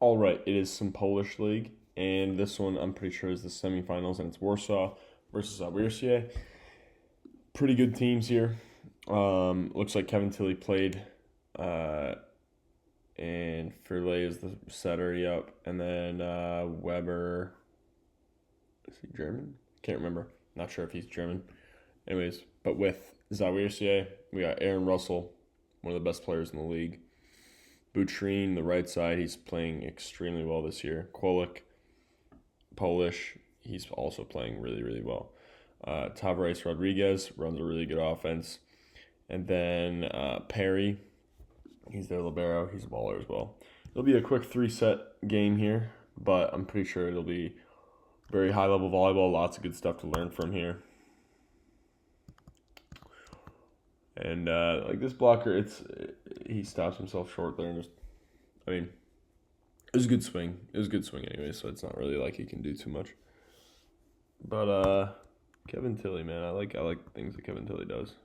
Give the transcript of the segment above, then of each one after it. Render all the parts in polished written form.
All right, it is some Polish league, and this one I'm pretty sure is the semifinals, and it's Warsaw versus Zawiercie. Pretty good teams here. Looks like Kevin Tilly played, uh, and Furley is the setter. Yep, and then Weber. Is he German? Can't remember. Not sure if he's German. Anyways, but with Zawiercie, we got Aaron Russell, one of the best players in the league. Butrine, the right side, he's playing extremely well this year. Kolik, Polish, he's also playing really, really well. Tavares Rodriguez runs a really good offense. And then Perry, he's their libero. He's a baller as well. It'll be a quick 3-set game here, but I'm pretty sure it'll be very high-level volleyball. Lots of good stuff to learn from here. And like this blocker, he stops himself short there and just, I mean, it was a good swing. It was a good swing anyway, so it's not really like he can do too much. But Kevin Tilly, man, I like things that Kevin Tilly does.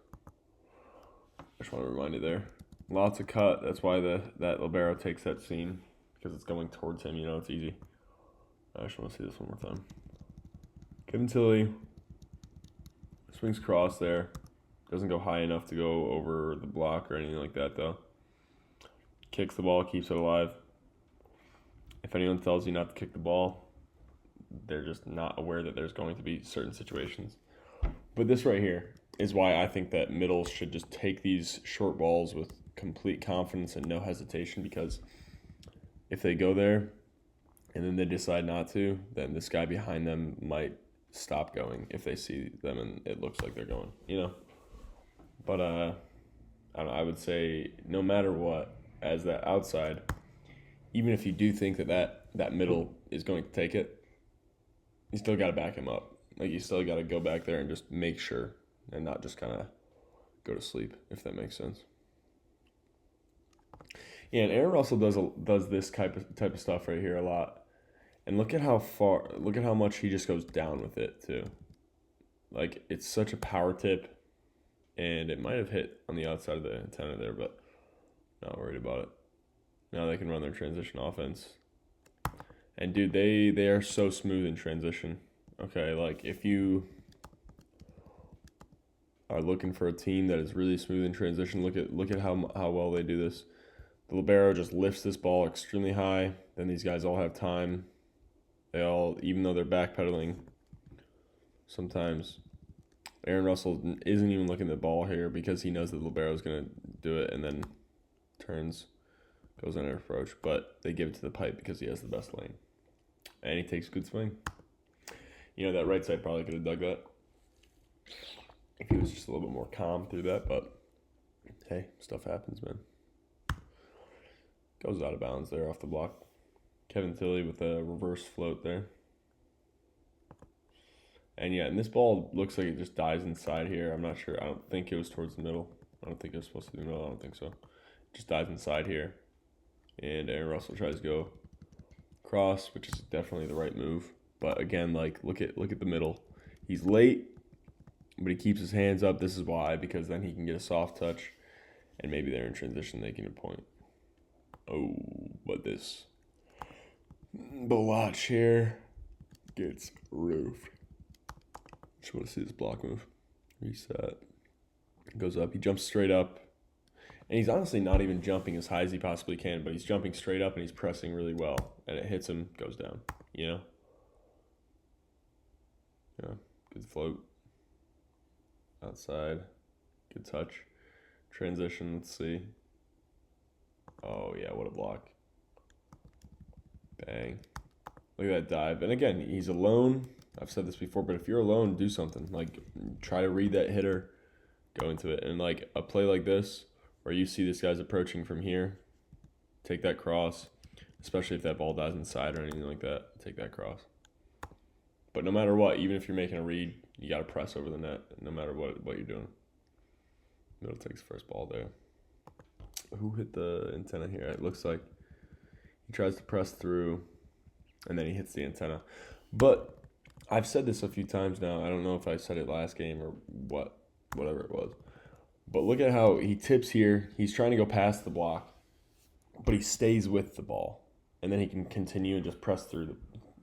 I just want to remind you there. Lots of cut. That's why that libero takes that seam, because it's going towards him. You know, it's easy. I just want to see this one more time. Kevin Tilly swings cross there. Doesn't go high enough to go over the block or anything like that, though. Kicks the ball, keeps it alive. If anyone tells you not to kick the ball, they're just not aware that there's going to be certain situations. But this right here is why I think that middles should just take these short balls with complete confidence and no hesitation, because if they go there and then they decide not to, then this guy behind them might stop going if they see them and it looks like they're going, you know? But I don't know, I would say no matter what, as that outside, even if you do think that middle is going to take it, you still got to back him up. Like, you still got to go back there and just make sure and not just kind of go to sleep, if that makes sense. Yeah, and Aaron Russell does this type of stuff right here a lot. And look at how much he just goes down with it too. Like, it's such a power tip. And it might have hit on the outside of the antenna there, but not worried about it. Now they can run their transition offense. And dude, they are so smooth in transition. Okay, like if you are looking for a team that is really smooth in transition, look at how well they do this. The libero just lifts this ball extremely high. Then these guys all have time. They all, even though they're backpedaling, sometimes Aaron Russell isn't even looking at the ball here because he knows that the libero is going to do it, and then goes on an approach. But they give it to the pipe because he has the best lane. And he takes a good swing. You know, that right side probably could have dug that if he was just a little bit more calm through that. But, hey, stuff happens, man. Goes out of bounds there off the block. Kevin Tilly with a reverse float there. And yeah, and this ball looks like it just dies inside here. I'm not sure. I don't think it was towards the middle. I don't think it was supposed to be the middle. I don't think so. It just dies inside here. And Aaron Russell tries to go cross, which is definitely the right move. But again, like look at the middle. He's late, but he keeps his hands up. This is why, because then he can get a soft touch, and maybe they're in transition, they can point. Oh, but this Balach here gets roofed. Just want to see this block move. Reset. Goes up. He jumps straight up. And he's honestly not even jumping as high as he possibly can, but he's jumping straight up and he's pressing really well. And it hits him, goes down. You know? Yeah. Good float. Outside. Good touch. Transition, let's see. Oh, yeah, what a block. Bang. Look at that dive. And again, he's alone. I've said this before, but if you're alone, do something. Like, try to read that hitter, go into it. And, like, a play like this, where you see this guy's approaching from here, take that cross, especially if that ball dies inside or anything like that, take that cross. But no matter what, even if you're making a read, you got to press over the net, no matter what you're doing. Middle takes first ball there. Who hit the antenna here? It looks like he tries to press through, and then he hits the antenna. But I've said this a few times now. I don't know if I said it last game or whatever it was. But look at how he tips here. He's trying to go past the block, but he stays with the ball. and then he can continue and just press through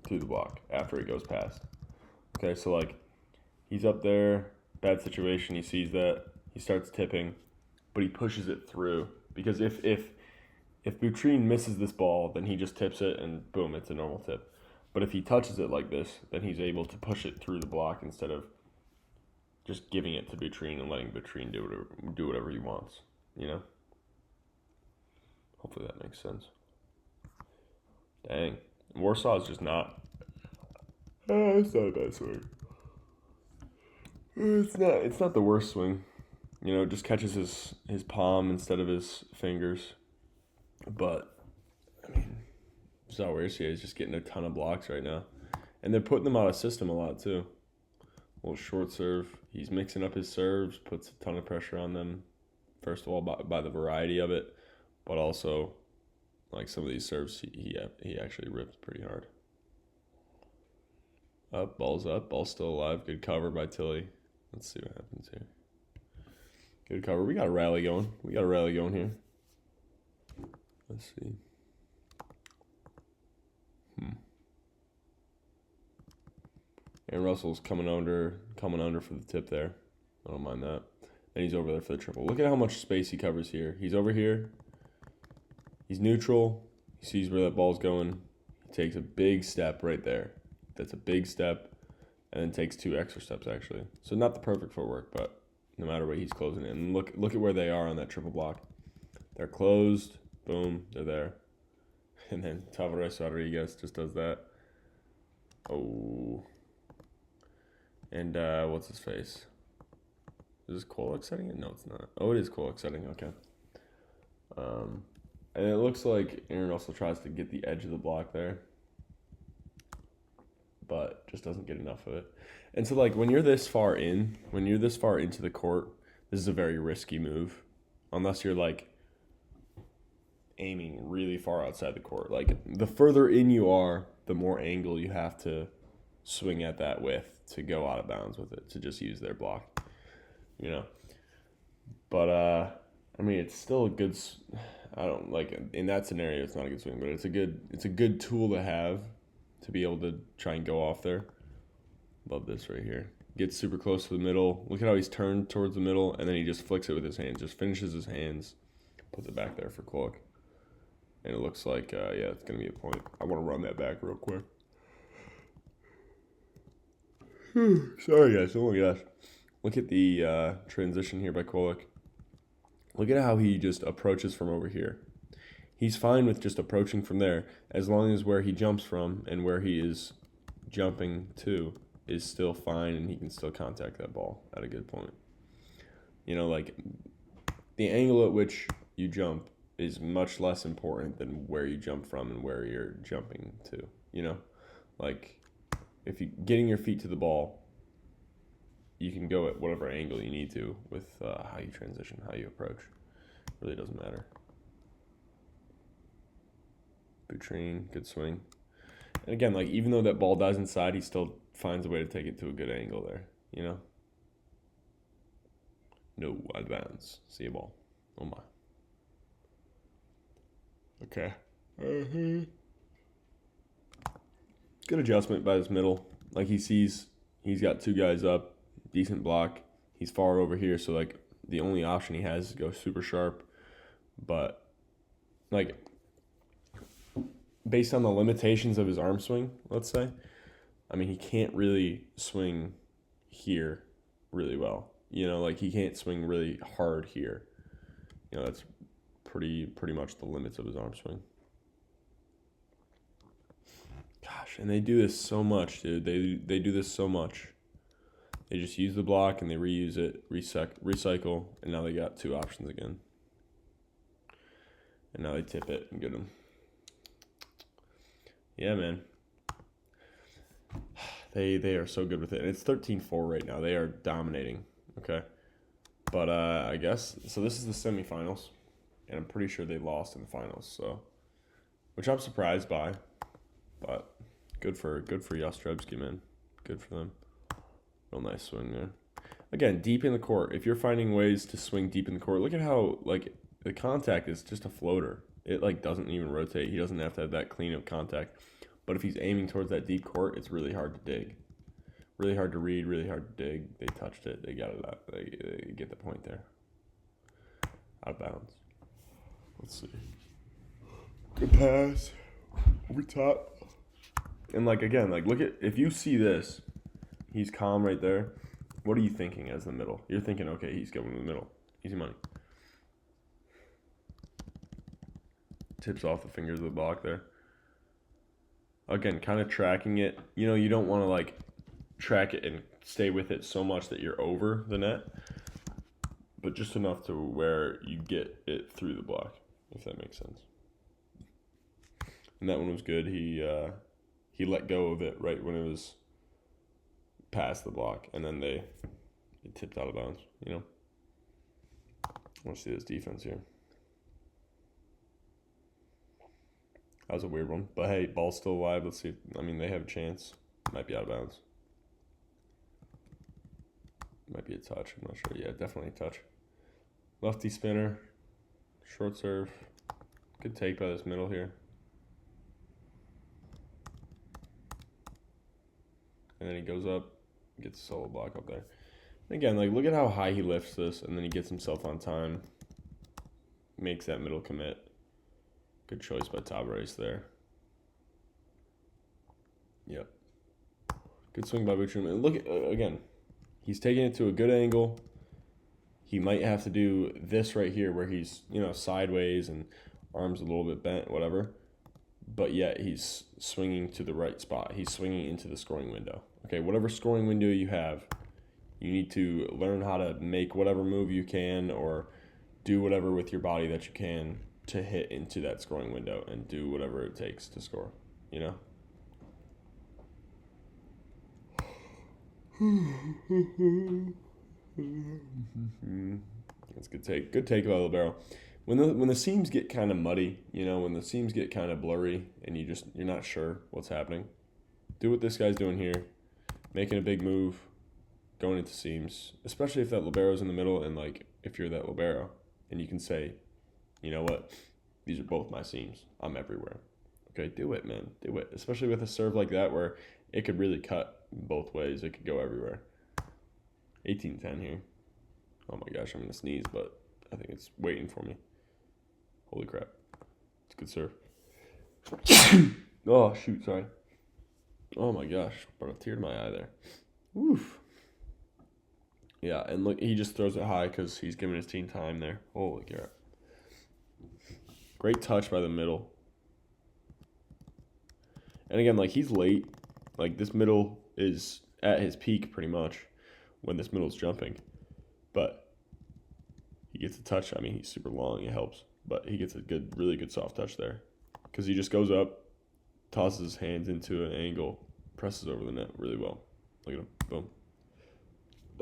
the block after he goes past. Okay, so like he's up there, bad situation, he sees that, he starts tipping, but he pushes it through because if Butrine misses this ball, then he just tips it and boom, it's a normal tip. But if he touches it like this, then he's able to push it through the block instead of just giving it to Butrine and letting Butrine do whatever he wants, you know? Hopefully that makes sense. Dang. Warsaw is just not. It's not a bad swing. It's not the worst swing. You know, it just catches his palm instead of his fingers. But, I mean, Zawiercie is just getting a ton of blocks right now. And they're putting them out of system a lot, too. A little short serve. He's mixing up his serves, puts a ton of pressure on them. First of all, by the variety of it, but also, like some of these serves, he actually ripped pretty hard. Ball's still alive. Good cover by Tilly. Let's see what happens here. Good cover. We got a rally going. Here. Let's see. And Russell's coming under for the tip there. I don't mind that. And he's over there for the triple. Look at how much space he covers here. He's over here. He's neutral. He sees where that ball's going. He takes a big step right there. That's a big step. And then takes 2 extra steps, actually. So not the perfect footwork, but no matter what, he's closing in. And look at where they are on that triple block. They're closed. Boom. They're there. And then Tavares Rodriguez just does that. Oh. And what's his face? Is this Kolek setting it? No, it's not. Oh, it is Kolek setting. Okay. And it looks like Aaron Russell tries to get the edge of the block there, but just doesn't get enough of it. And so, like, when you're this far into the court, this is a very risky move, unless you're like aiming really far outside the court. Like, the further in you are, the more angle you have to swing at that with to go out of bounds with it, to just use their block, you know. But I mean, it's still a good. I don't like in that scenario. It's not a good swing, but it's a good tool to have to be able to try and go off there. Love this right here. Gets super close to the middle. Look at how he's turned towards the middle, and then he just flicks it with his hands. Just finishes his hands, puts it back there for Kolek. And it looks like, yeah, it's going to be a point. I want to run that back real quick. Sorry, guys. Oh, my gosh. Look at the transition here by Kolek. Look at how he just approaches from over here. He's fine with just approaching from there, as long as where he jumps from and where he is jumping to is still fine, and he can still contact that ball at a good point. You know, like, the angle at which you jump is much less important than where you jump from and where you're jumping to, you know? Like, if you getting your feet to the ball, you can go at whatever angle you need to with how you transition, how you approach. It really doesn't matter. Butrine, good swing. And again, like, even though that ball dies inside, he still finds a way to take it to a good angle there, you know? No, out of bounds. See a ball. Oh, my. Okay. Good adjustment by this middle. Like, he sees he's got 2 guys up, decent block. He's far over here, so, like, the only option he has is to go super sharp. But, like, based on the limitations of his arm swing, let's say, I mean, he can't really swing here really well. You know, like, he can't swing really hard here. You know, that's pretty much the limits of his arm swing. Gosh, and they do this so much, dude. They do this so much. They just use the block and they reuse it, recycle, and now they got 2 options again. And now they tip it and get them. Yeah, man. They are so good with it. And it's 13-4 right now. They are dominating. Okay. But I guess so. This is the semifinals, and I'm pretty sure they lost in the finals. So, which I'm surprised by, but good for Yastrzemski, man. Good for them. Real nice swing there. Again, deep in the court. If you're finding ways to swing deep in the court, look at how, like, the contact is just a floater. it like doesn't even rotate. He doesn't have to have that clean of contact. But if he's aiming towards that deep court, it's really hard to dig. Really hard to read, really hard to dig. They touched it. They got it out. They get the point there. Out of bounds. Let's see. Good pass. Over top. And like again, like look at, if you see this, he's calm right there. What are you thinking as the middle? You're thinking, okay, he's going to the middle. Easy money. Tips off the fingers of the block there. Again, kind of tracking it. You know, you don't want to like track it and stay with it so much that you're over the net, but just enough to where you get it through the block, if that makes sense. And that one was good. He let go of it right when it was past the block, and then it tipped out of bounds, you know. I want to see this defense here. That was a weird one. But hey, ball's still alive. Let's see. I mean, they have a chance. Might be out of bounds. Might be a touch. I'm not sure. Yeah, definitely a touch. Lefty spinner. Short serve. Good take by this middle here. And then he goes up. Gets a solo block up there. And again, like, look at how high he lifts this. And then he gets himself on time. Makes that middle commit. Good choice by Zawiercie there. Yep. Good swing by Buchum. And look at, again, he's taking it to a good angle. He might have to do this right here where he's, you know, sideways and arms a little bit bent, whatever. But yet he's swinging to the right spot. He's swinging into the scoring window. Okay, whatever scoring window you have, you need to learn how to make whatever move you can or do whatever with your body that you can to hit into that scoring window and do whatever it takes to score, you know? That's a good take. Good take by Libero. When the seams get kind of muddy, you know, when the seams get kind of blurry and you're not sure what's happening, do what this guy's doing here, making a big move, going into seams, especially if that libero's in the middle and like if you're that libero and you can say, you know what? These are both my seams. I'm everywhere. Okay, do it, man. Do it. Especially with a serve like that where it could really cut both ways. It could go everywhere. 18-10 here. Oh my gosh, I'm going to sneeze, but I think it's waiting for me. Holy crap. It's a good serve. Oh, shoot, sorry. Oh my gosh, brought a tear to my eye there. Woof. Yeah, and look, he just throws it high because he's giving his team time there. Holy crap. Great touch by the middle. And again, like, he's late. Like, this middle is at his peak pretty much when this middle's jumping. But he gets a touch. I mean, he's super long. It helps. But he gets a good, really good soft touch there. Because he just goes up, tosses his hands into an angle, presses over the net really well. Look at him. Boom.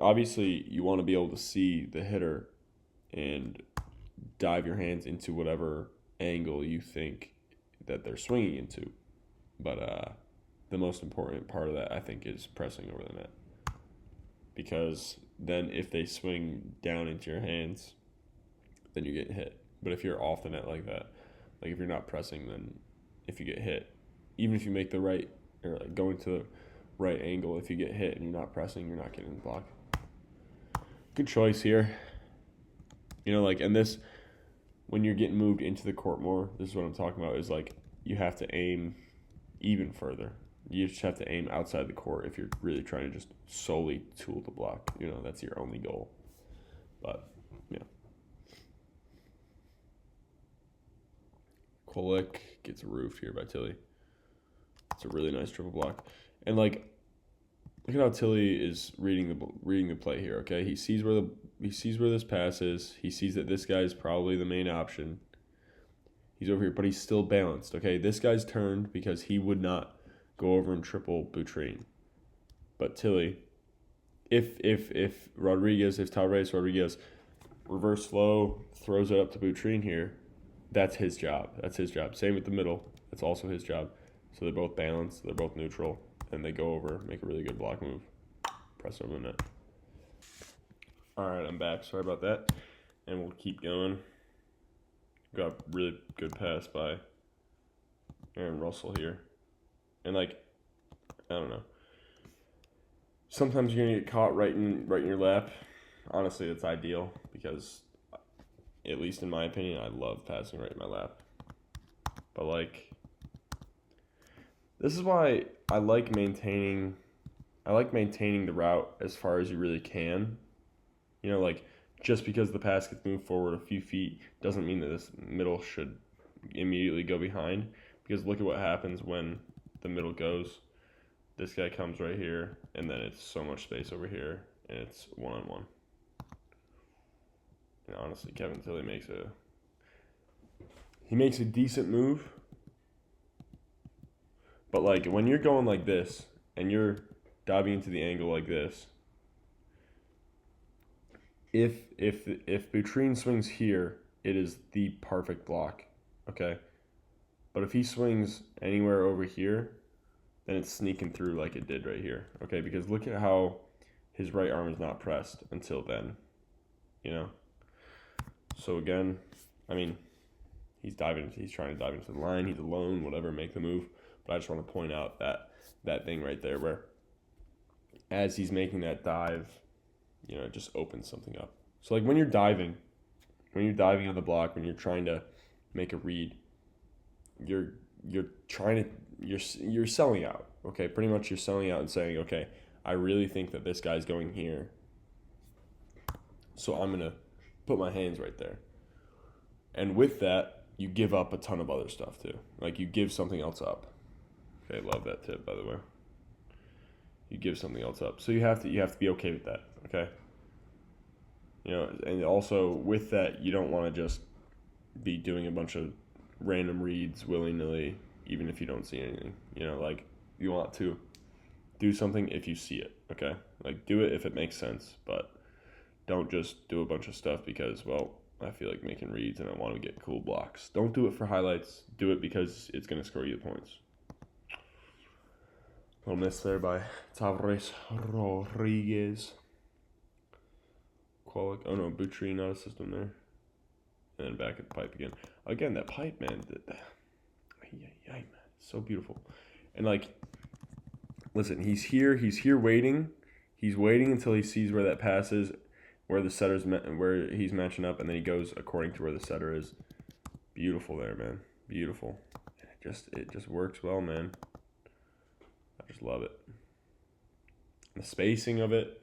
Obviously, you want to be able to see the hitter and dive your hands into whatever angle you think that they're swinging into. But the most important part of that, I think, is pressing over the net. Because then if they swing down into your hands, then you get hit. But if you're off the net like that, like if you're not pressing, then if you get hit, even if you make the right, or like going to the right angle, if you get hit and you're not pressing, you're not getting the block. Good choice here. You know, like, and this, when you're getting moved into the court more, this is what I'm talking about, is like you have to aim even further. You just have to aim outside the court if you're really trying to just solely tool the block. You know, that's your only goal. But, yeah. Kolek gets roofed here by Tilly. It's a really nice triple block. And, like, look at how Tilly is reading the play here, okay? He sees where this pass is. He sees that this guy is probably the main option. He's over here, but he's still balanced, okay? This guy's turned because he would not go over and triple Butrine. But Tilly, if Talvez Rodriguez reverse flow, throws it up to Butrine here, that's his job. That's his job. Same with the middle. That's also his job. So they're both balanced. They're both neutral. And they go over, make a really good block move. Press over the net. All right, I'm back. Sorry about that. And we'll keep going. Got really good pass by Aaron Russell here. And like, I don't know. Sometimes you're gonna get caught right in your lap. Honestly, it's ideal because, at least in my opinion, I love passing right in my lap. But like, this is why I like maintaining the route as far as you really can. You know, like, just because the pass gets moved forward a few feet doesn't mean that this middle should immediately go behind. Because look at what happens when the middle goes. This guy comes right here, and then it's so much space over here, and it's one-on-one. And honestly, Kevin Tilly makes a decent move. But like, when you're going like this, and you're diving into the angle like this, if Boutrine swings here, it is the perfect block, okay? But if he swings anywhere over here, then it's sneaking through like it did right here, okay? Because look at how his right arm is not pressed until then, you know? So again, I mean, he's trying to dive into the line, he's alone, whatever, make the move. But I just want to point out that thing right there where as he's making that dive, you know, it just opens something up. So like when you're diving on the block, when you're trying to make a read, you're selling out. Okay, pretty much you're selling out and saying, okay, I really think that this guy's going here, so I'm gonna put my hands right there. And with that, you give up a ton of other stuff too. Like you give something else up. Okay, love that tip, by the way. You give something else up, so you have to be okay with that. Okay. You know, and also with that, you don't want to just be doing a bunch of random reads willy-nilly, even if you don't see anything. You know, like, you want to do something if you see it, okay? Like, do it if it makes sense, but don't just do a bunch of stuff because, well, I feel like making reads and I want to get cool blocks. Don't do it for highlights. Do it because it's going to score you the points. Little miss there by Tavares Rodriguez. Oh no, Boutrine, not a system there. And then back at the pipe again. Again, that pipe, man. Man, so beautiful. And like, listen, he's here waiting. He's waiting until he sees where that pass is, where the setter's where he's matching up, and then he goes according to where the setter is. Beautiful there, man. Beautiful. It just works well, man. I just love it. The spacing of it.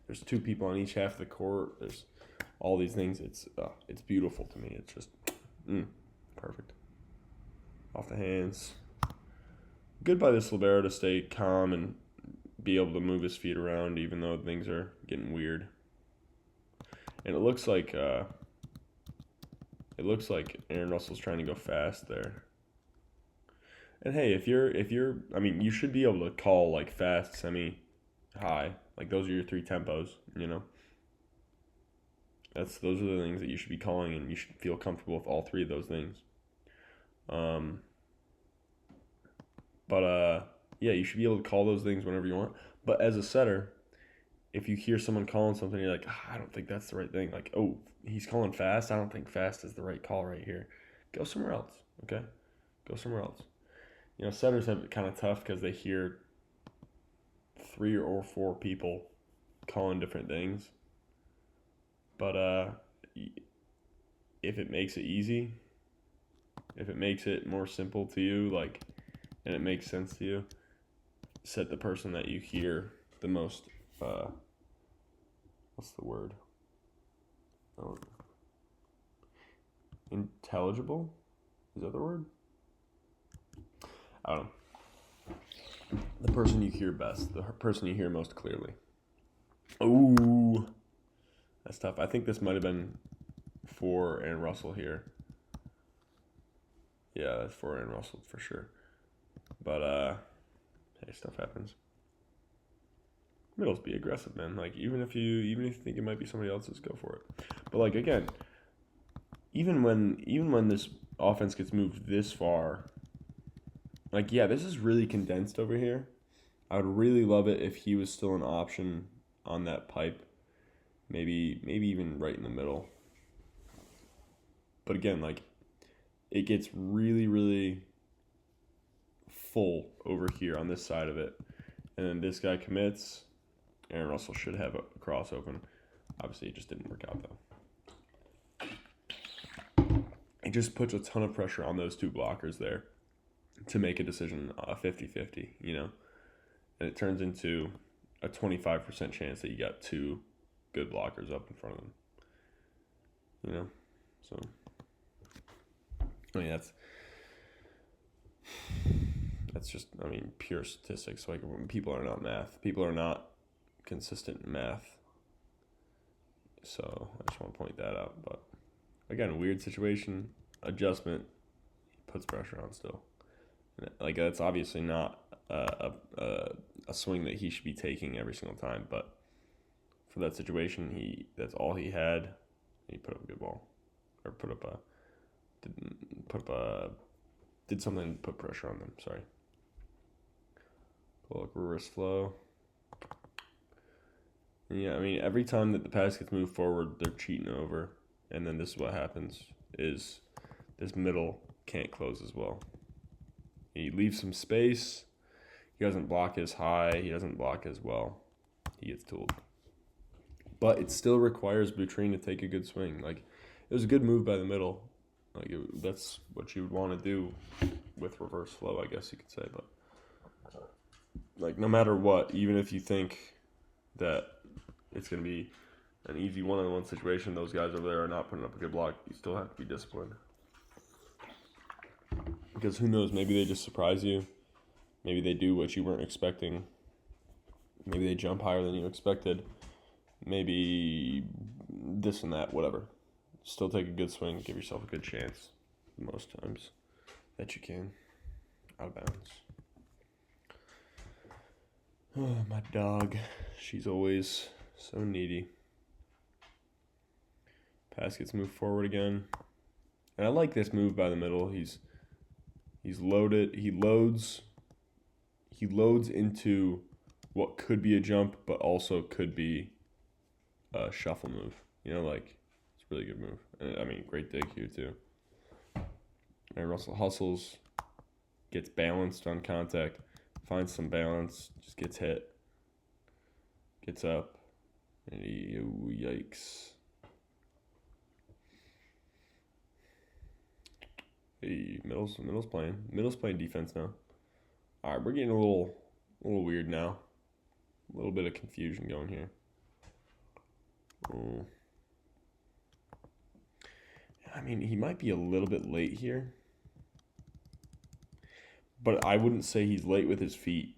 There's two people on each half of the court. There's all these things. It's beautiful to me. It's just perfect. Off the hands. Good by this libero to stay calm and be able to move his feet around even though things are getting weird. And it looks like Aaron Russell's trying to go fast there. And hey, if you're I mean, you should be able to call like fast, semi, high. Like those are your three tempos, you know. Those are the things that you should be calling, and you should feel comfortable with all three of those things. Yeah, you should be able to call those things whenever you want. But as a setter, if you hear someone calling something, you're like, I don't think that's the right thing. Like, oh, he's calling fast. I don't think fast is the right call right here. Go somewhere else, okay? Go somewhere else. You know, setters have it kind of tough because they hear 3 or 4 people calling different things. But if it makes it easy, if it makes it more simple to you, like, and it makes sense to you, set the person that you hear the most, what's the word? Oh, intelligible? Is that the word? I don't know. The person you hear best, the person you hear most clearly. Ooh, that's tough. I think this might have been for Aaron Russell here. Yeah, that's for Aaron Russell for sure. But hey, stuff happens. Middles, be aggressive, man. Like even if you think it might be somebody else's, go for it. But like again, even when this offense gets moved this far, like yeah, this is really condensed over here. I would really love it if he was still an option on that pipe. Maybe even right in the middle. But again, like it gets really, really full over here on this side of it. And then this guy commits. Aaron Russell should have a cross open. Obviously, it just didn't work out, though. It just puts a ton of pressure on those two blockers there to make a decision 50-50, you know? And it turns into a 25% chance that you got two good blockers up in front of them. You know? So, I mean, that's just, I mean, pure statistics. Like, when people are not math. People are not consistent in math. So, I just want to point that out. But, again, weird situation, adjustment, puts pressure on still. Like, that's obviously not a swing that he should be taking every single time, but for that situation, that's all he had. He put up a good ball, or did something to put pressure on them. Sorry. Pull up reverse flow. And yeah, I mean, every time that the pass gets moved forward, they're cheating over, and then this is what happens: is this middle can't close as well. He leaves some space. He doesn't block as high. He doesn't block as well. He gets tooled. But it still requires Butrine to take a good swing. Like, it was a good move by the middle. Like, that's what you would want to do with reverse flow, I guess you could say. But, like, no matter what, even if you think that it's going to be an easy one-on-one situation, those guys over there are not putting up a good block, you still have to be disciplined. Because who knows, maybe they just surprise you. Maybe they do what you weren't expecting. Maybe they jump higher than you expected. Maybe this and that, whatever. Still take a good swing. Give yourself a good chance most times that you can. Out of bounds. Oh, my dog. She's always so needy. Pass gets moved forward again. And I like this move by the middle. He's loaded. He loads into what could be a jump, but also could be a shuffle move. You know, like, it's a really good move. And, I mean, great dig here, too. And Russell hustles, gets balanced on contact, finds some balance, just gets hit, gets up, and yikes. Hey, middle's playing defense now. All right, we're getting a little weird now. A little bit of confusion going here. I mean, he might be a little bit late here, but I wouldn't say he's late with his feet.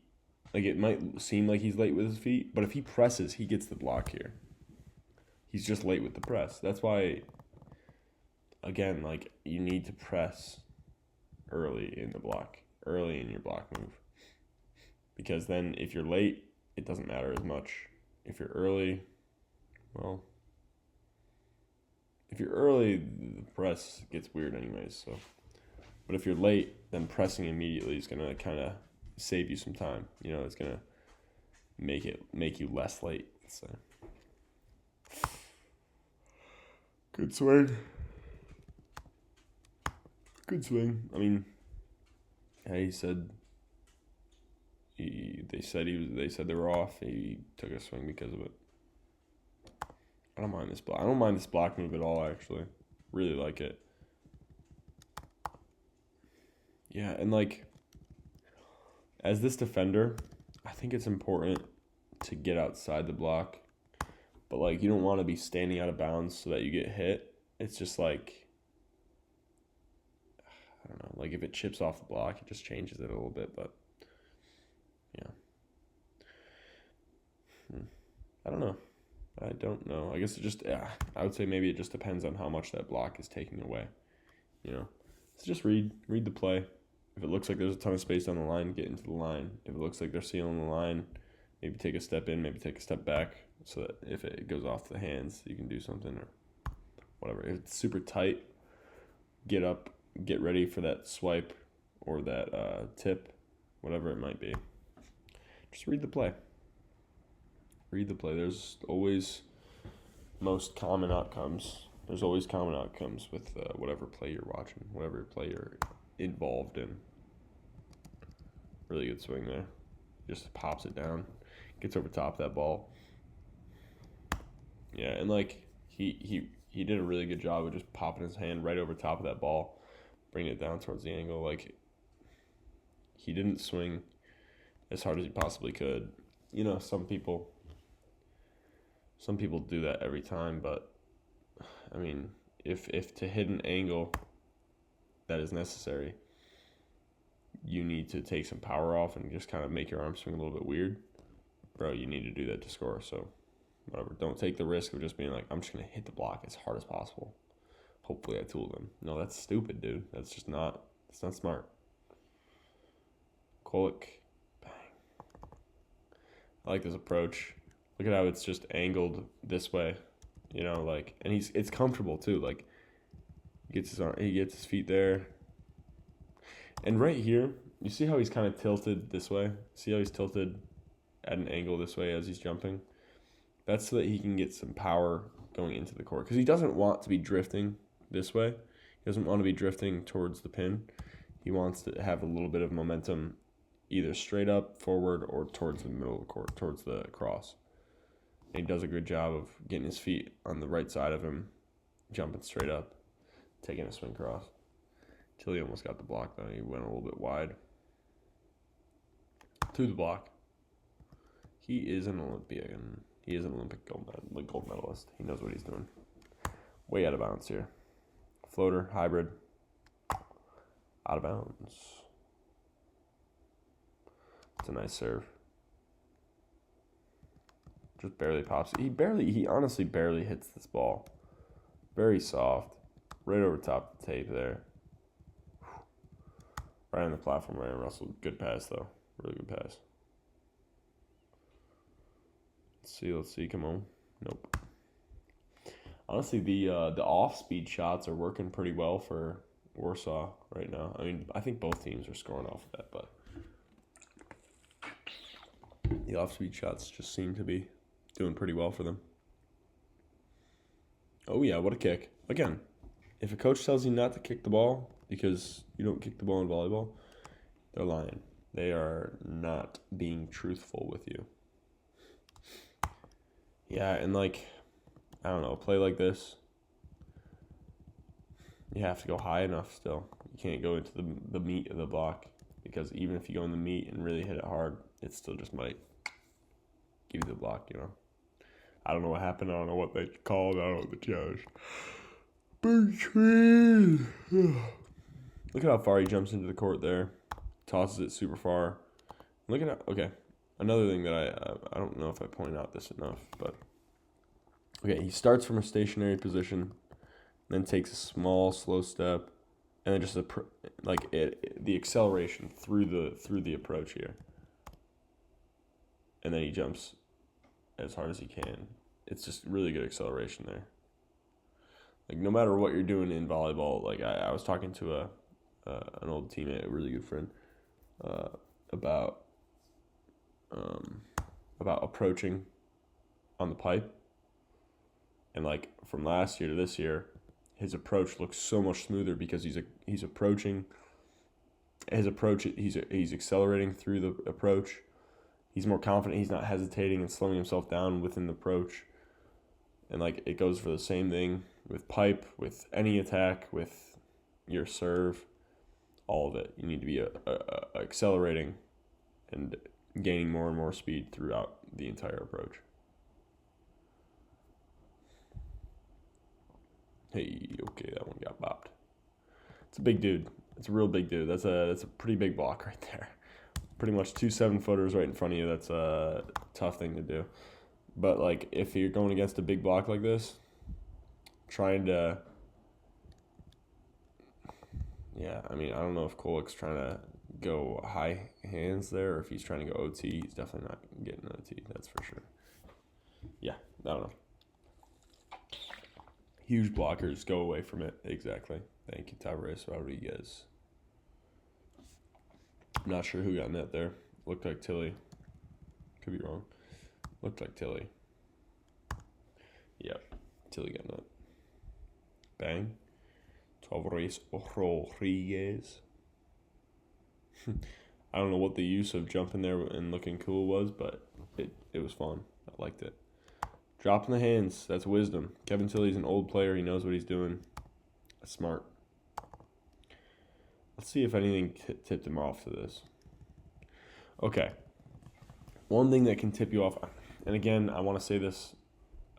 Like, it might seem like he's late with his feet, but if he presses, he gets the block here. He's just late with the press. That's why, again, like, you need to press early in your block move. Because then if you're late, it doesn't matter as much. If you're early, well, the press gets weird anyways. So, but if you're late, then pressing immediately is gonna kind of save you some time. You know, it's gonna make you less late. So, good swing. Good swing. I mean, they said they were off. He took a swing because of it. I don't mind this block. I don't mind this block move at all, actually. Really like it. Yeah, and like, as this defender, I think it's important to get outside the block. But like, you don't want to be standing out of bounds so that you get hit. It's just like, I don't know, like if it chips off the block, it just changes it a little bit, but yeah. I don't know. I guess I would say maybe it just depends on how much that block is taking away. You know, so just read the play. If it looks like there's a ton of space on the line, get into the line. If it looks like they're sealing the line, maybe take a step in, maybe take a step back, so that if it goes off the hands, you can do something or whatever. If it's super tight, get up, get ready for that swipe or that tip, whatever it might be. Just read the play. Read the play. There's always most common outcomes There's always common outcomes with whatever play you're watching, whatever play you're involved in. Really good swing there. Just pops it down, gets over top of that ball. Yeah, and like he did a really good job of just popping his hand right over top of that ball, bringing it down towards the angle. Like, he didn't swing as hard as he possibly could. You know, some people do that every time, but I mean, if to hit an angle that is necessary, you need to take some power off and just kind of make your arm swing a little bit weird, bro, you need to do that to score. So whatever, don't take the risk of just being like, I'm just gonna hit the block as hard as possible. Hopefully I tool them. No, that's stupid, dude. It's not smart. Kolek, bang. I like this approach. Look at how it's just angled this way, you know, like, and it's comfortable too. Like, he gets his feet there. And right here, you see how he's kind of tilted this way? See how he's tilted at an angle this way as he's jumping? That's so that he can get some power going into the court. Because he doesn't want to be drifting this way. He doesn't want to be drifting towards the pin. He wants to have a little bit of momentum either straight up, forward, or towards the middle of the court, towards the cross. And he does a good job of getting his feet on the right side of him, jumping straight up, taking a swing cross. Tilly almost got the block, though. He went a little bit wide. To the block. He is an Olympian. He is an Olympic gold medalist. He knows what he's doing. Way out of bounds here. Floater, hybrid. Out of bounds. It's a nice serve. Just barely pops. He honestly barely hits this ball. Very soft. Right over top of the tape there. Right on the platform, Ryan Russell. Good pass, though. Really good pass. Let's see. Come on. Nope. Honestly, the off-speed shots are working pretty well for Warsaw right now. I mean, I think both teams are scoring off of that, but the off-speed shots just seem to be doing pretty well for them. Oh, yeah, what a kick. Again, if a coach tells you not to kick the ball because you don't kick the ball in volleyball, they're lying. They are not being truthful with you. Yeah, and like, I don't know, a play like this, you have to go high enough still. You can't go into the meat of the block, because even if you go in the meat and really hit it hard, it still just might give you the block, you know. I don't know what happened. I don't know what they called. I don't know what the judge. Look at how far he jumps into the court there. Tosses it super far. Look at how, okay. Another thing that I don't know if I pointed out this enough, but okay, he starts from a stationary position, then takes a small, slow step, and then just the acceleration through the approach here, and then he jumps as hard as he can. It's just really good acceleration there. Like, no matter what you're doing in volleyball, like I was talking to an old teammate, a really good friend, about approaching on the pipe, and like from last year to this year, his approach looks so much smoother because he's approaching. His approach, he's accelerating through the approach. He's more confident. He's not hesitating and slowing himself down within the approach. And like, it goes for the same thing with pipe, with any attack, with your serve, all of it. You need to be accelerating and gaining more and more speed throughout the entire approach. Hey, okay, that one got bopped. It's a big dude. It's a real big dude. That's a pretty big block right there. Pretty much 2 7-footers right in front of you. That's a tough thing to do. But like, if you're going against a big block like this, trying to, yeah, I mean, I don't know if Kolek's trying to go high hands there, or if he's trying to go OT. He's definitely not getting OT, that's for sure. Yeah, I don't know. Huge blockers, go away from it. Exactly. Thank you, Tavares Rodriguez. I'm not sure who got net there. Looked like Tilly. Could be wrong. Looked like Tilly. Yep, Tilly got net. Bang. Tavares Rodriguez. I don't know what the use of jumping there and looking cool was, but it was fun. I liked it. Dropping the hands, that's wisdom. Kevin Tilley's an old player. He knows what he's doing. That's smart. Let's see if anything tipped him off to this. Okay. One thing that can tip you off, and again, I want to say this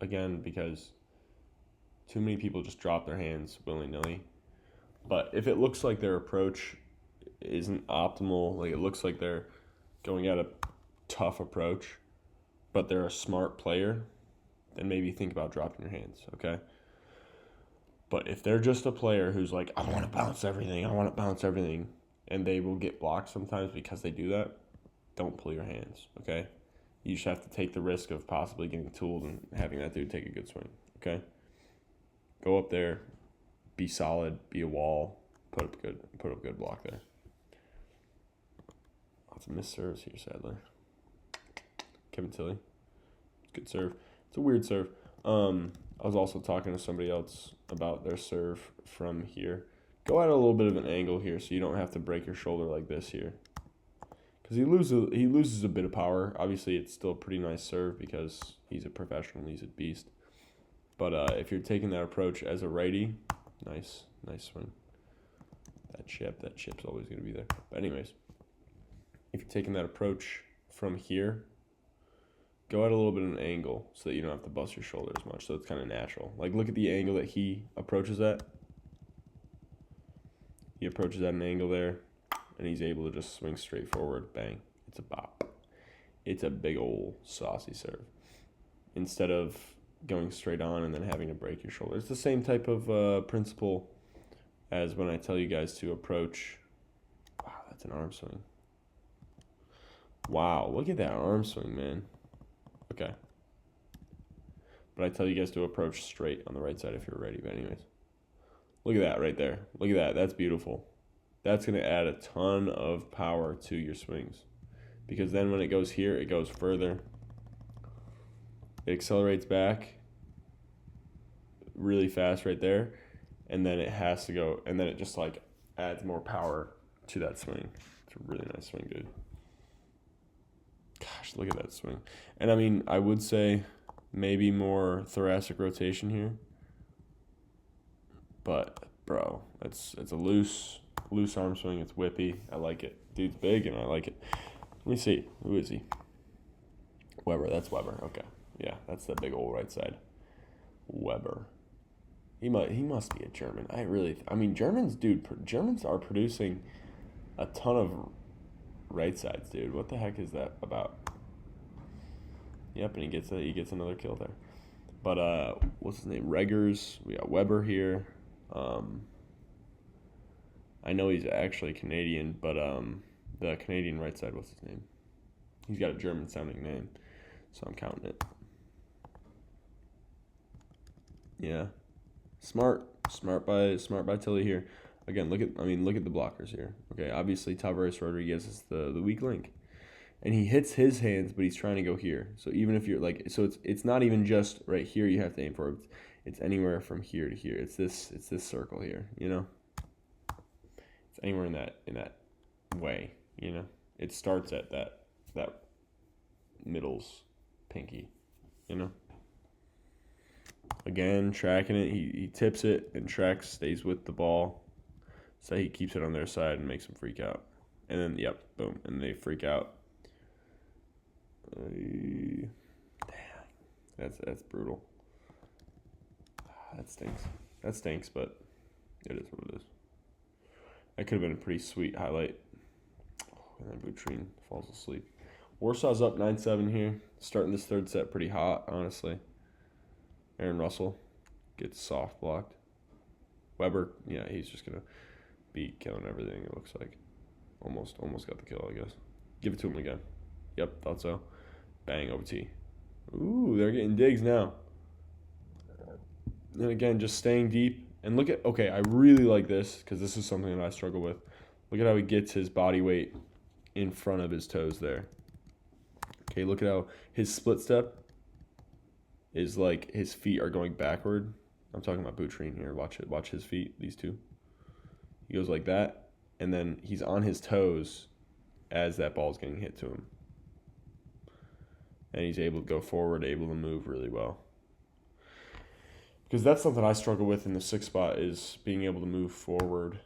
again because too many people just drop their hands willy-nilly. But if it looks like their approach isn't optimal, like it looks like they're going at a tough approach, but they're a smart player, then maybe think about dropping your hands, okay? But if they're just a player who's like, I want to bounce everything, and they will get blocked sometimes because they do that, don't pull your hands, okay? You just have to take the risk of possibly getting tooled and having that dude take a good swing, okay? Go up there, be solid, be a wall, put up good block there. Lots of missed serves here, sadly. Kevin Tilley, good serve. It's a weird serve. I was also talking to somebody else about their serve from here. Go at a little bit of an angle here so you don't have to break your shoulder like this here. Because he loses a bit of power. Obviously, it's still a pretty nice serve because he's a professional. He's a beast. But if you're taking that approach as a righty, nice swing. That chip's always going to be there. But anyways, if you're taking that approach from here, go at a little bit of an angle so that you don't have to bust your shoulder as much. So it's kind of natural. Like, look at the angle that he approaches at. He approaches at an angle there, and he's able to just swing straight forward. Bang. It's a bop. It's a big old saucy serve. Instead of going straight on and then having to break your shoulder. It's the same type of principle as when I tell you guys to approach. Wow, that's an arm swing. Wow, look at that arm swing, man. Okay. But I tell you guys to approach straight on the right side if you're ready. But anyways, look at that right there. Look at that. That's beautiful. That's going to add a ton of power to your swings. Because then when it goes here, it goes further. It accelerates back really fast right there. And then it has to go, and then it just like adds more power to that swing. It's a really nice swing, dude. Gosh, look at that swing. And I mean, I would say maybe more thoracic rotation here. But, bro, it's a loose arm swing. It's whippy. I like it. Dude's big, and I like it. Let me see. Who is he? Weber. That's Weber. Okay. Yeah, that's the big old right side. Weber. He must be a German. Germans are producing a ton of right sides, dude. What the heck is that about? Yep, and he gets another kill there. But what's his name? Reggers. We got Weber here. I know he's actually Canadian, but the Canadian right side, what's his name? He's got a German sounding name, so I'm counting it. Yeah. Smart by Tilley here. Again, look at the blockers here. Okay, obviously Tavares Rodriguez is the weak link. And he hits his hands, but he's trying to go here. So even if you're like, so it's not even just right here you have to aim for. It's anywhere from here to here. It's this circle here, you know? It's anywhere in that way, you know? It starts at that middle's pinky, you know? Again, tracking it. He tips it and tracks, stays with the ball. So he keeps it on their side and makes them freak out. And then, yep, boom. And they freak out. Damn. That's brutal. That stinks, but it is what it is. That could have been a pretty sweet highlight. And then Butrine falls asleep. Warsaw's up 9-7 here. Starting this third set pretty hot, honestly. Aaron Russell gets soft blocked. Weber, yeah, he's just going to be killing everything, it looks like. Almost got the kill, I guess. Give it to him again. Yep, thought so. Bang, OT. Ooh, they're getting digs now. And again, just staying deep. And look at, okay, I really like this because this is something that I struggle with. Look at how he gets his body weight in front of his toes there. Okay, look at how his split step is like his feet are going backward. I'm talking about Boutrine here. Watch it. Watch his feet. These two. He goes like that, and then he's on his toes as that ball's getting hit to him. And he's able to go forward, able to move really well. Because that's something I struggle with in the 6 spot is being able to move forward.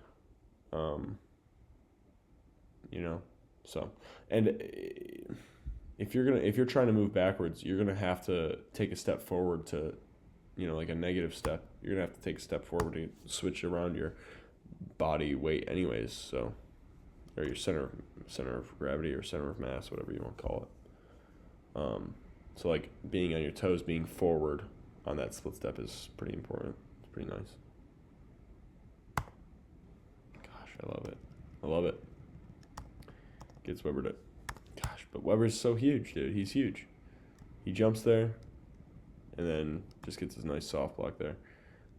So, and if you're trying to move backwards, you're gonna have to take a step forward to, like a negative step. You're gonna have to take a step forward to switch around your body weight, anyways. So, or your center of gravity or center of mass, whatever you want to call it. So like being on your toes, being forward on that split step is pretty important. It's pretty nice. Gosh, I love it. Gets Weber to, gosh, but Weber's so huge, dude. He's huge. He jumps there, and then just gets his nice soft block there.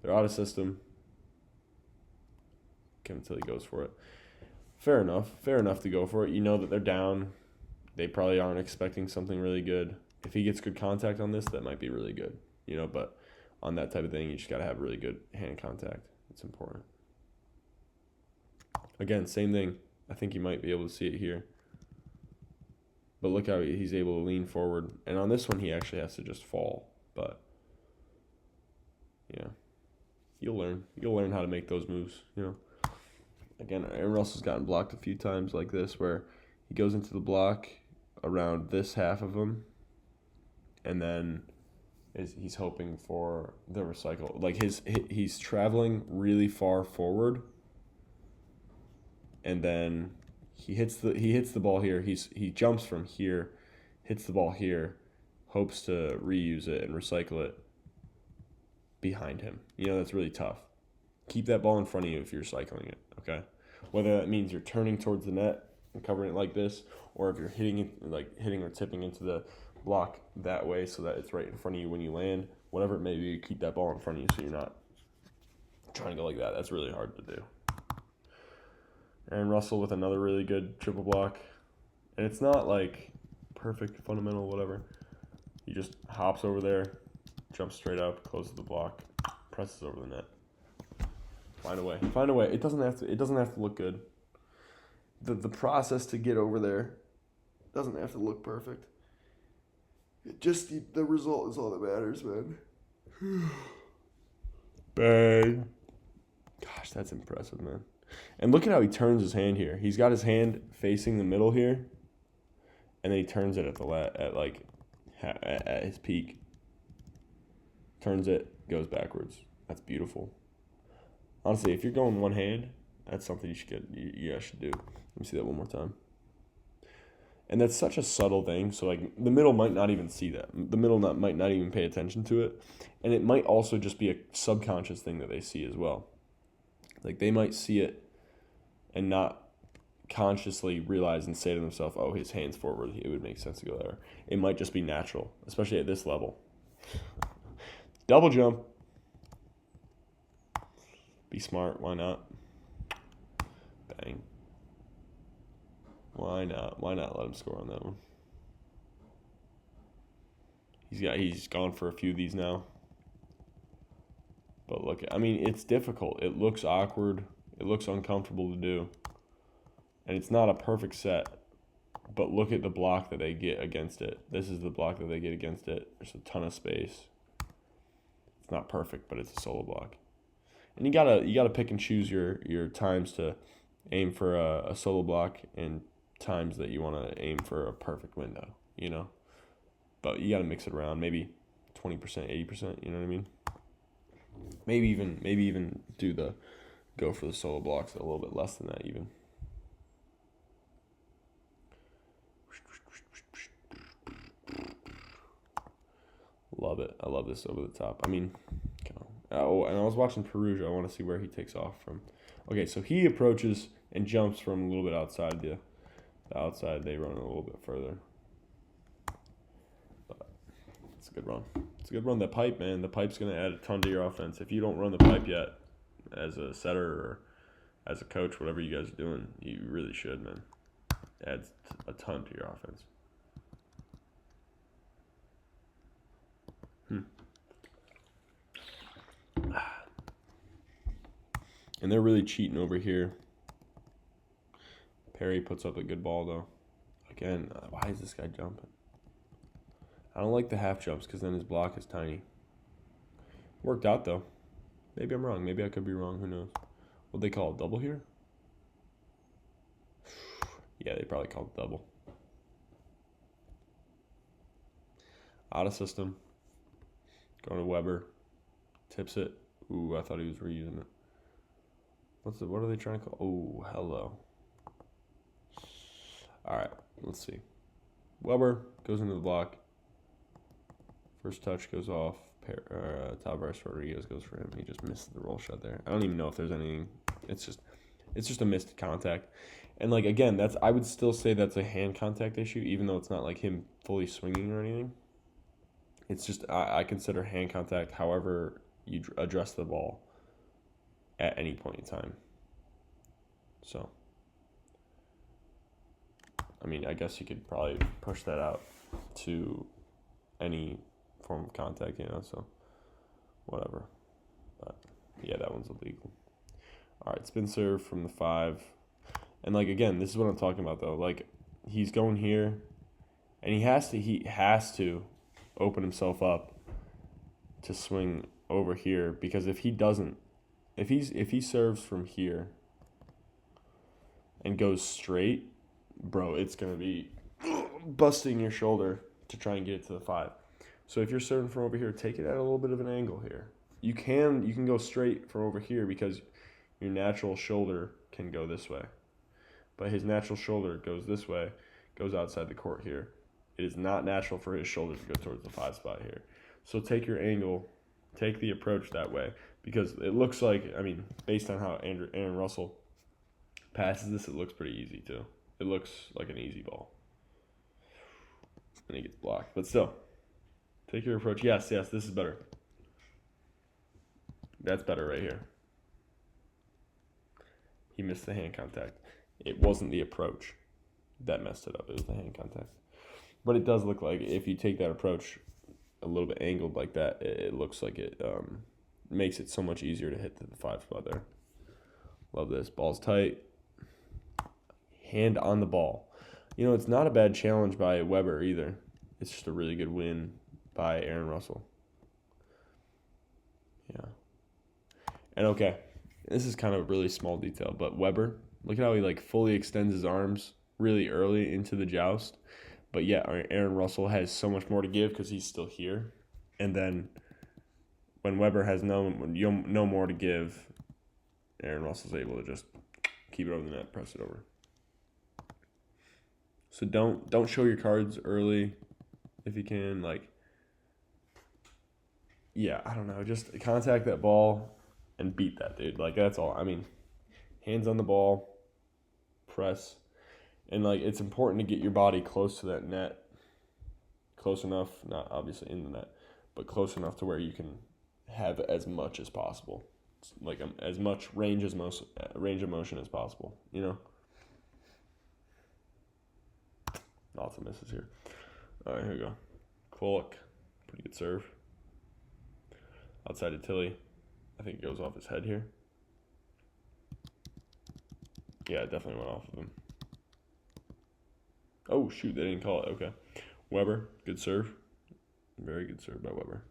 They're out of system. Until he goes for it. Fair enough to go for it. You know that they're down. They probably aren't expecting something really good. If he gets good contact on this, that might be really good. But on that type of thing, you just got to have really good hand contact. It's important. Again, same thing. I think you might be able to see it here. But look how he's able to lean forward. And on this one, he actually has to just fall. But, yeah. You'll learn how to make those moves, Again, Aaron Russell's gotten blocked a few times like this where he goes into the block around this half of him, and then he's hoping for the recycle. Like he's traveling really far forward, and then he hits the ball here. He jumps from here, hits the ball here, hopes to reuse it and recycle it behind him. That's really tough. Keep that ball in front of you if you're cycling it, okay? Whether that means you're turning towards the net and covering it like this, or if you're hitting or tipping into the block that way so that it's right in front of you when you land, whatever it may be, keep that ball in front of you so you're not trying to go like that. That's really hard to do. Aaron Russell with another really good triple block. And it's not like perfect, fundamental, whatever. He just hops over there, jumps straight up, closes the block, presses over the net. Find a way. It doesn't have to look good. The process to get over there doesn't have to look perfect. The result is all that matters, man. Bang. Gosh, that's impressive, man. And look at how he turns his hand here. He's got his hand facing the middle here, and then he turns it at his peak. Turns it, goes backwards. That's beautiful. Honestly, if you're going one hand, that's something you guys should do. Let me see that one more time. And that's such a subtle thing. So, the middle might not even see that. The middle might not even pay attention to it. And it might also just be a subconscious thing that they see as well. They might see it and not consciously realize and say to themselves, oh, his hand's forward. It would make sense to go there. It might just be natural, especially at this level. Double jump. Be smart. Why not? Bang. Why not? Why not let him score on that one? He's gone for a few of these now. But look, it's difficult. It looks awkward. It looks uncomfortable to do. And it's not a perfect set. But look at the block that they get against it. This is the block that they get against it. There's a ton of space. It's not perfect, but it's a solo block. And you gotta pick and choose your times to aim for a solo block and times that you want to aim for a perfect window, But you gotta mix it around, maybe 20%, 80%. You know what I mean? Maybe even go for the solo blocks a little bit less than that even. Love it. I love this over the top. Oh, and I was watching Perugia. I want to see where he takes off from. Okay, so he approaches and jumps from a little bit outside the outside. They run a little bit further. But it's a good run. It's a good run. The pipe, man. The pipe's going to add a ton to your offense. If you don't run the pipe yet as a setter or as a coach, whatever you guys are doing, you really should, man. It adds a ton to your offense. And they're really cheating over here. Perry puts up a good ball, though. Again, why is this guy jumping? I don't like the half jumps because then his block is tiny. Worked out, though. Maybe I'm wrong. Maybe I could be wrong. Who knows? What they call it? Double here? Yeah, they probably called it double. Out of system. Going to Weber. Tips it. Ooh, I thought he was reusing it. What are they trying to call? Oh, hello. All right, let's see. Weber goes into the block. First touch goes off. Tavares Rodriguez goes for him. He just missed the roll shot there. I don't even know if there's anything. It's just a missed contact. And like again, I would still say that's a hand contact issue, even though it's not like him fully swinging or anything. It's just I consider hand contact however you address the ball at any point in time. So, I mean, I guess you could probably push that out to any form of contact, so whatever. But, yeah, that one's illegal. All right, spin serve from the 5. And, like, again, this is what I'm talking about, though. Like, he's going here, and he has to open himself up to swing over here, because if he doesn't, if he serves from here and goes straight, bro, it's going to be busting your shoulder to try and get it to the 5. So if you're serving from over here, take it at a little bit of an angle here. You can go straight from over here because your natural shoulder can go this way. But his natural shoulder goes this way, goes outside the court here. It is not natural for his shoulder to go towards the 5 spot here. So take your angle, take the approach that way, because it looks like, I mean, based on how Aaron Russell passes this, it looks pretty easy too. It looks like an easy ball. And he gets blocked. But still, take your approach. Yes, this is better. That's better right here. He missed the hand contact. It wasn't the approach that messed it up. It was the hand contact. But it does look like if you take that approach a little bit angled like that, it looks like it makes it so much easier to hit the 5 spot there. Love this. Ball's tight. Hand on the ball. It's not a bad challenge by Weber either. It's just a really good win by Aaron Russell. Yeah. And okay, this is kind of a really small detail, but Weber, look at how he fully extends his arms really early into the joust. But yeah, Aaron Russell has so much more to give because he's still here. And then when Weber has no more to give, Aaron Russell's able to just keep it over the net, press it over. So don't show your cards early if you can. I don't know. Just contact that ball and beat that dude. That's all. I mean, hands on the ball, press. And, it's important to get your body close to that net. Close enough, not obviously in the net, but close enough to where you can have as much as possible. As much range of motion as possible, Lots of misses here. All right, here we go. Kolek, pretty good serve. Outside of Tilly. I think it goes off his head here. Yeah, it definitely went off of him. Oh, shoot, they didn't call it. Okay. Weber, good serve. Very good serve by Weber.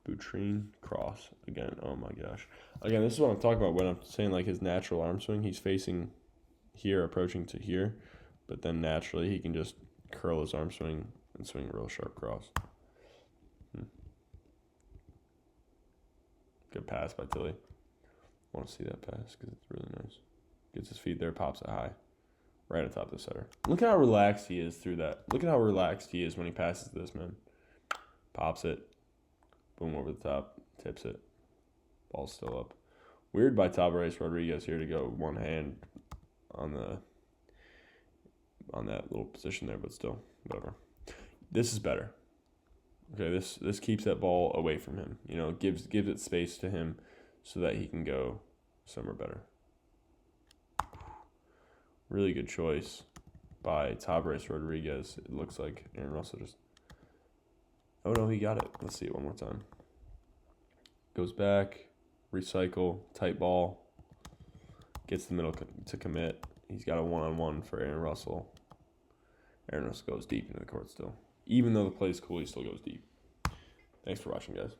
Boutrine, cross. Again, oh my gosh. Again, this is what I'm talking about when I'm saying his natural arm swing. He's facing here, approaching to here. But then naturally he can just curl his arm swing and swing a real sharp cross. Good pass by Tilly. I want to see that pass because it's really nice. Gets his feet there, pops it high. Right on top of the setter. Look at how relaxed he is through that. Look at how relaxed he is when he passes this, man. Pops it. Boom, over the top. Tips it. Ball's still up. Weird by Tavares Rodriguez here to go one hand on that little position there, but still, whatever. This is better. Okay, this keeps that ball away from him. Gives it space to him so that he can go somewhere better. Really good choice by Tavares Rodriguez. It looks like Aaron Russell just... Oh, no, he got it. Let's see it one more time. Goes back. Recycle. Tight ball. Gets the middle to commit. He's got a one-on-one for Aaron Russell. Aaron Russell goes deep into the court still. Even though the play is cool, he still goes deep. Thanks for watching, guys.